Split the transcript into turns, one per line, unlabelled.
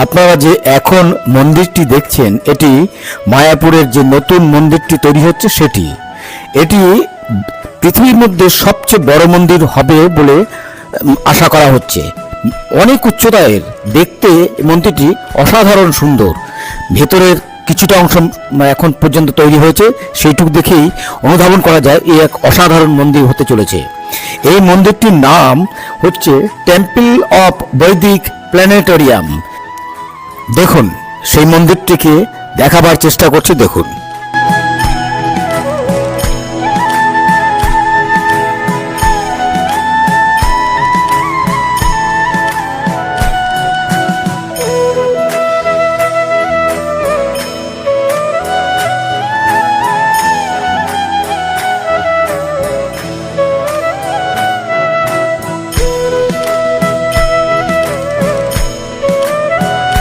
আপনারা যে এখন মন্দিরটি দেখছেন, এটি মায়াপুরের যে নতুন মন্দিরটি তৈরি হচ্ছে সেটি। এটি পৃথিবীর মধ্যে সবচেয়ে বড় মন্দির হবে বলে আশা করা হচ্ছে। অনেক উচ্চতায়ের, দেখতে মন্দিরটি অসাধারণ সুন্দর। ভেতরের কিছুটা অংশ এখন পর্যন্ত তৈরি হয়েছে, সেইটুকু দেখেই অনুধাবন করা যায় এই এক অসাধারণ মন্দির হতে চলেছে। এই মন্দিরটির নাম হচ্ছে টেম্পল অফ বৈদিক প্ল্যানেটোরিয়াম। দেখুন, সেই মন্দিরটিকে দেখাবার চেষ্টা করছি, দেখুন।